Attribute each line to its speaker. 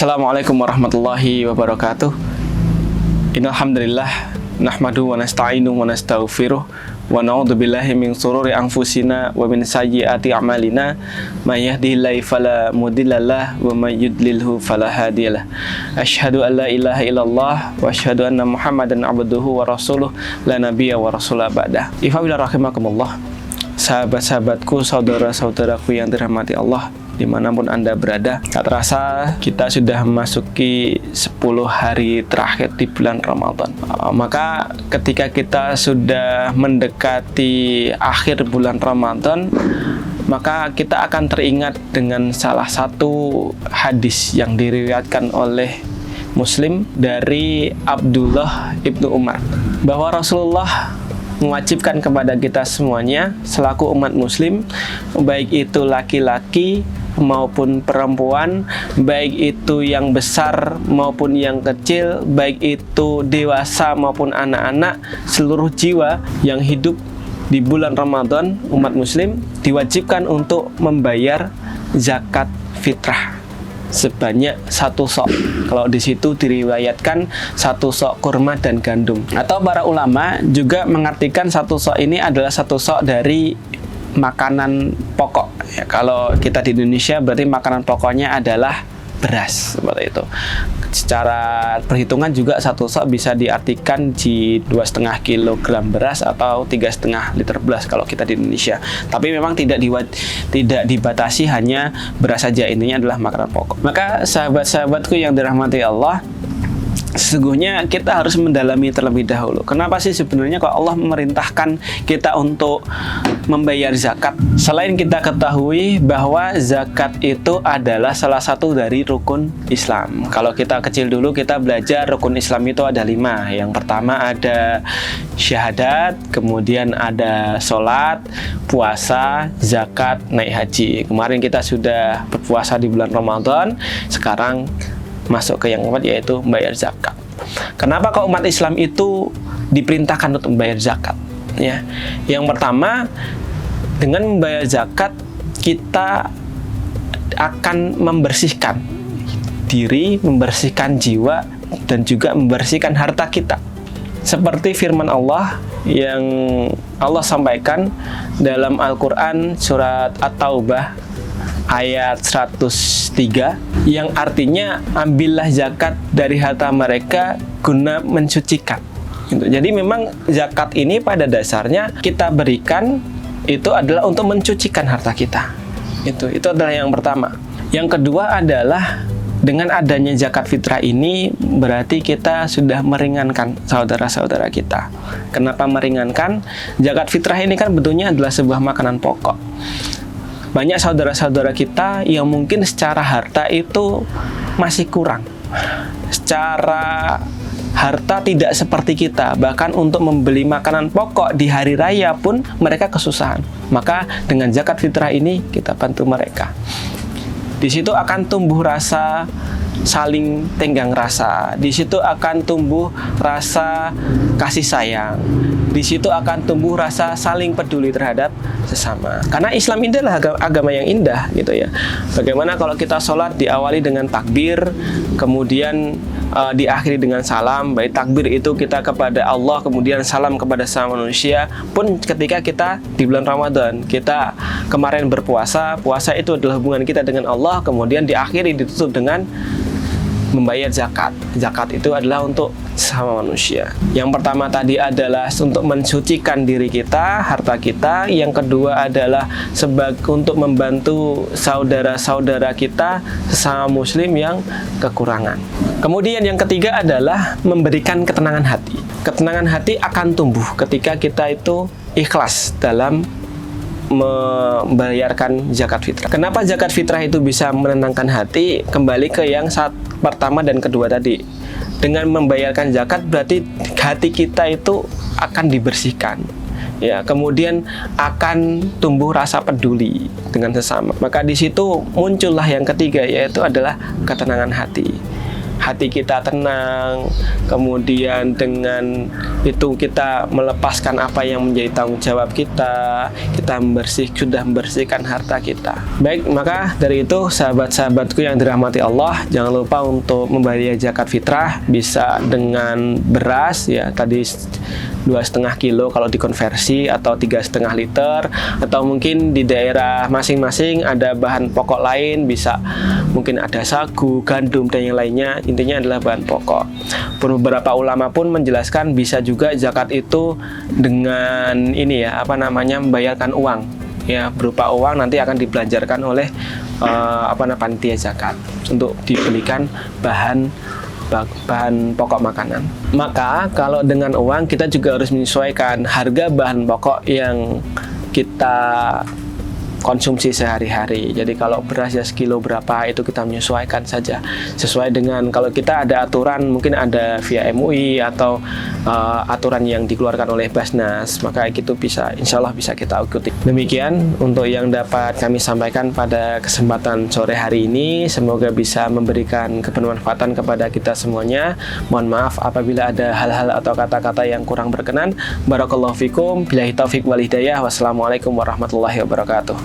Speaker 1: Assalamualaikum warahmatullahi wabarakatuh. Innal hamdalillah nahmaduhu wa nasta'inuhu wa nastaghfiruh wa na'udzu billahi min shururi anfusina wa min sayyiati a'malina may yahdihillahu fala mudhillalah wa may yudlilhu fala hadiyalah. Asyhadu an la ilaha illallah wa asyhadu anna Muhammadan abduhu wa rasuluh la nabiyya wa rasulah ba'dah. Ifawila rahimakumullah. Sahabat-sahabatku, saudara-saudaraku yang dirahmati Allah dimanapun Anda berada, tak terasa kita sudah memasuki 10 hari terakhir di bulan Ramadan. Maka ketika kita sudah mendekati akhir bulan Ramadan, maka kita akan teringat dengan salah satu hadis yang diriwayatkan oleh Muslim dari Abdullah ibnu Umar, bahwa Rasulullah mewajibkan kepada kita semuanya selaku umat muslim, baik itu laki-laki maupun perempuan, baik itu yang besar maupun yang kecil, baik itu dewasa maupun anak-anak, seluruh jiwa yang hidup di bulan Ramadan, umat muslim diwajibkan untuk membayar zakat fitrah sebanyak 1 sok. Kalau di situ diriwayatkan 1 sok kurma dan gandum. Atau para ulama juga mengartikan 1 sok ini adalah 1 sok dari makanan pokok. Ya, kalau kita di Indonesia berarti makanan pokoknya adalah beras, seperti itu. Secara perhitungan juga 1 sok bisa diartikan di 2,5 kilogram beras atau 3,5 liter beras kalau kita di Indonesia. Tapi memang tidak dibatasi hanya beras saja, intinya adalah makanan pokok. Maka sahabat-sahabatku yang dirahmati Allah, sesungguhnya kita harus mendalami terlebih dahulu. Kenapa sih sebenarnya kok Allah memerintahkan kita untuk membayar zakat? Selain kita ketahui bahwa zakat itu adalah salah satu dari rukun Islam. Kalau kita kecil dulu kita belajar rukun Islam itu ada 5. Yang pertama ada syahadat, kemudian ada sholat, puasa, zakat, naik haji. Kemarin kita sudah berpuasa di bulan Ramadan, sekarang masuk ke yang keempat, yaitu membayar zakat. Kenapa kok umat Islam itu diperintahkan untuk membayar zakat? Ya, yang pertama, dengan membayar zakat kita akan membersihkan diri, membersihkan jiwa, dan juga membersihkan harta kita. Seperti firman Allah yang Allah sampaikan dalam Al-Quran surat At-Taubah ayat 103, yang artinya ambillah zakat dari harta mereka guna mensucikan. Jadi memang zakat ini pada dasarnya kita berikan itu adalah untuk mensucikan harta kita. Itu adalah yang pertama. Yang kedua adalah dengan adanya zakat fitrah ini berarti kita sudah meringankan saudara-saudara kita. Kenapa meringankan? Zakat fitrah ini kan bentuknya adalah sebuah makanan pokok. Banyak saudara-saudara kita yang mungkin secara harta itu masih kurang. Secara harta tidak seperti kita. Bahkan untuk membeli makanan pokok di hari raya pun mereka kesusahan. Maka dengan zakat fitrah ini kita bantu mereka. Di situ akan tumbuh rasa saling tenggang rasa. Di situ akan tumbuh rasa kasih sayang. Di situ akan tumbuh rasa saling peduli terhadap sesama. Karena Islam ini adalah agama yang indah, gitu ya. Bagaimana kalau kita sholat diawali dengan takbir, kemudian diakhiri dengan salam. Baik takbir itu kita kepada Allah, kemudian salam kepada sama manusia. Pun ketika kita di bulan Ramadan, kita kemarin berpuasa, puasa itu adalah hubungan kita dengan Allah, kemudian diakhiri ditutup dengan membayar zakat. Zakat itu adalah untuk sama manusia. Yang pertama tadi adalah untuk mensucikan diri kita, harta kita. Yang kedua adalah untuk membantu saudara-saudara kita sesama muslim yang kekurangan. Kemudian yang ketiga adalah memberikan ketenangan hati. Ketenangan hati akan tumbuh ketika kita itu ikhlas dalam membayarkan zakat fitrah. Kenapa zakat fitrah itu bisa menenangkan hati? Kembali ke yang pertama dan kedua tadi. Dengan membayarkan zakat berarti hati kita itu akan dibersihkan. Ya, kemudian akan tumbuh rasa peduli dengan sesama. Maka di situ muncullah yang ketiga, yaitu adalah ketenangan hati. hati kita tenang, kemudian dengan itu kita melepaskan apa yang menjadi tanggung jawab kita sudah membersihkan harta kita. Baik, maka dari itu sahabat-sahabatku yang dirahmati Allah, jangan lupa untuk membayar zakat fitrah, bisa dengan beras ya tadi 2,5 kilo kalau dikonversi, atau 3,5 liter, atau mungkin di daerah masing-masing ada bahan pokok lain, bisa mungkin ada sagu, gandum dan yang lainnya, intinya adalah bahan pokok. Beberapa ulama pun menjelaskan bisa juga zakat itu dengan ini ya, membayarkan uang ya, berupa uang nanti akan dibelanjarkan oleh panitia zakat untuk dibelikan bahan pokok makanan. Maka kalau dengan uang kita juga harus menyesuaikan harga bahan pokok yang kita konsumsi sehari-hari. Jadi kalau beras ya sekilo berapa, itu kita menyesuaikan saja sesuai dengan, kalau kita ada aturan mungkin ada via MUI atau aturan yang dikeluarkan oleh Basnas, maka itu bisa, insya Allah bisa kita ikuti. Demikian untuk yang dapat kami sampaikan pada kesempatan sore hari ini, semoga bisa memberikan kebermanfaatan kepada kita semuanya. Mohon maaf apabila ada hal-hal atau kata-kata yang kurang berkenan. Barakallahu fikum, billahi taufiq wal hidayah. Wassalamualaikum warahmatullahi wabarakatuh.